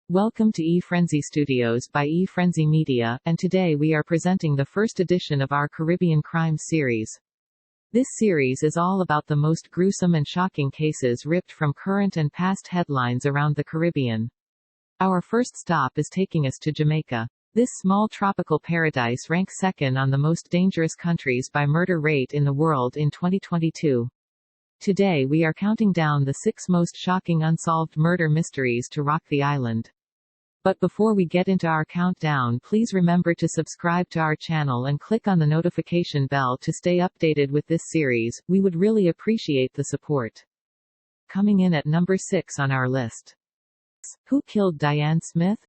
Welcome to eFrenzy Studios by eFrenzy Media, and today we are presenting the first edition of our Caribbean crime series. This series is all about the most gruesome and shocking cases ripped from current and past headlines around the Caribbean. Our first stop is taking us to Jamaica. This small tropical paradise ranks second on the most dangerous countries by murder rate in the world in 2022. Today we are counting down the 6 most shocking unsolved murder mysteries to rock the island. But before we get into our countdown, please remember to subscribe to our channel and click on the notification bell to stay updated with this series. We would really appreciate the support. Coming in at number 6 on our list. Who killed Diane Smith?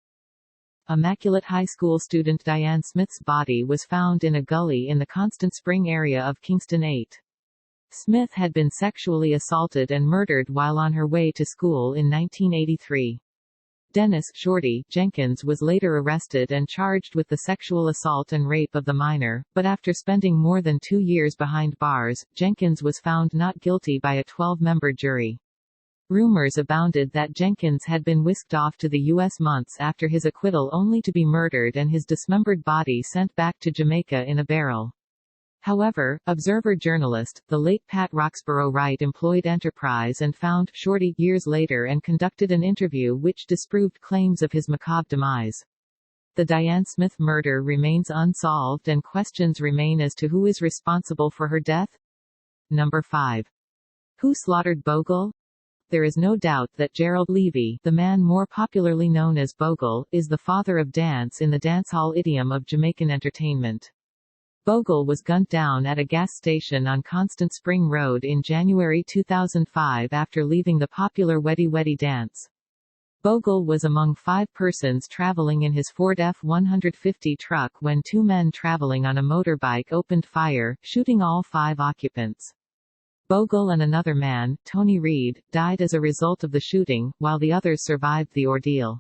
Immaculate High School student Diane Smith's body was found in a gully in the Constant Spring area of Kingston 8. Smith had been sexually assaulted and murdered while on her way to school in 1983. Dennis "Shorty" Jenkins was later arrested and charged with the sexual assault and rape of the minor, but after spending more than 2 years behind bars, Jenkins was found not guilty by a 12-member jury. Rumors abounded that Jenkins had been whisked off to the U.S. months after his acquittal only to be murdered and his dismembered body sent back to Jamaica in a barrel. However, Observer journalist, the late Pat Roxborough Wright employed Enterprise and found Shorty years later and conducted an interview which disproved claims of his macabre demise. The Diane Smith murder remains unsolved and questions remain as to who is responsible for her death. Number 5. Who slaughtered Bogle? There is no doubt that Gerald Levy, the man more popularly known as Bogle, is the father of dance in the dancehall idiom of Jamaican entertainment. Bogle was gunned down at a gas station on Constant Spring Road in January 2005 after leaving the popular Weddy Weddy dance. Bogle was among 5 persons traveling in his Ford F-150 truck when 2 men traveling on a motorbike opened fire, shooting all 5 occupants. Bogle and another man, Tony Reed, died as a result of the shooting, while the others survived the ordeal.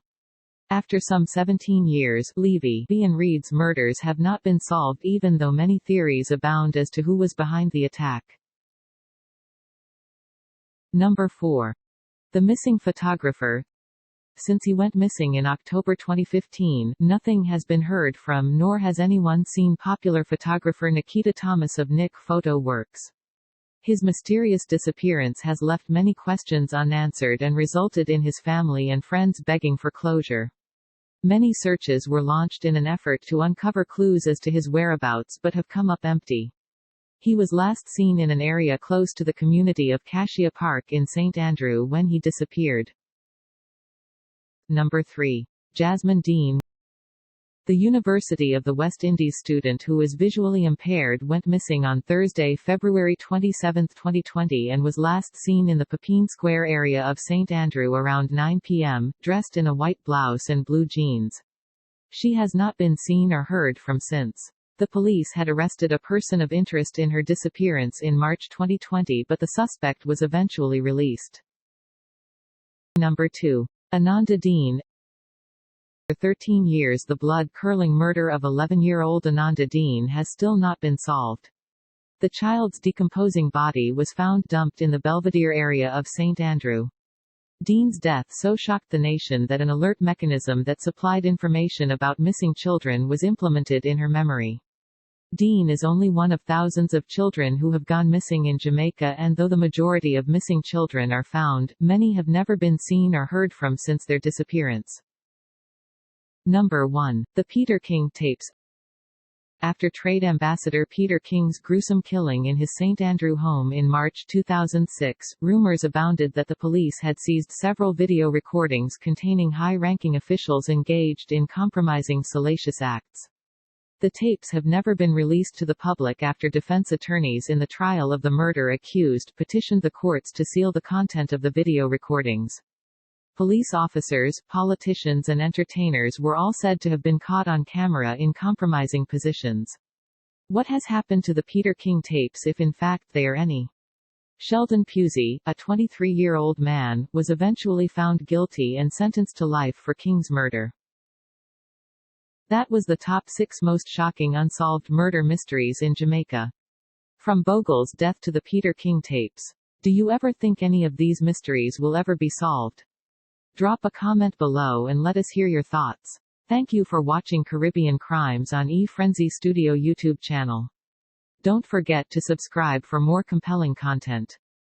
After some 17 years, Levy and Reed's murders have not been solved even though many theories abound as to who was behind the attack. Number 4. The missing photographer. Since he went missing in October 2015, nothing has been heard from nor has anyone seen popular photographer Nikita Thomas of Nick Photo Works. His mysterious disappearance has left many questions unanswered and resulted in his family and friends begging for closure. Many searches were launched in an effort to uncover clues as to his whereabouts but have come up empty. He was last seen in an area close to the community of Cassia Park in St. Andrew when he disappeared. Number 3. Jasmine Dean. The University of the West Indies student who is visually impaired went missing on Thursday, February 27, 2020 and was last seen in the Pepin Square area of St. Andrew around 9 p.m., dressed in a white blouse and blue jeans. She has not been seen or heard from since. The police had arrested a person of interest in her disappearance in March 2020 but the suspect was eventually released. Number 2. Ananda Dean. For 13 years the blood-curdling murder of 11-year-old Ananda Dean has still not been solved. The child's decomposing body was found dumped in the Belvedere area of St. Andrew. Dean's death so shocked the nation that an alert mechanism that supplied information about missing children was implemented in her memory. Dean is only one of thousands of children who have gone missing in Jamaica, and though the majority of missing children are found, many have never been seen or heard from since their disappearance. Number 1. The Peter King tapes. After Trade Ambassador Peter King's gruesome killing in his St. Andrew home in March 2006, rumors abounded that the police had seized several video recordings containing high-ranking officials engaged in compromising salacious acts. The tapes have never been released to the public after defense attorneys in the trial of the murder accused petitioned the courts to seal the content of the video recordings. Police officers, politicians and entertainers were all said to have been caught on camera in compromising positions. What has happened to the Peter King tapes if in fact they are any? Sheldon Pusey, a 23-year-old man, was eventually found guilty and sentenced to life for King's murder. That was the top 6 most shocking unsolved murder mysteries in Jamaica. From Bogle's death to the Peter King tapes. Do you ever think any of these mysteries will ever be solved? Drop a comment below and let us hear your thoughts. Thank you for watching Caribbean Crimes on eFrenzy Studio YouTube channel. Don't forget to subscribe for more compelling content.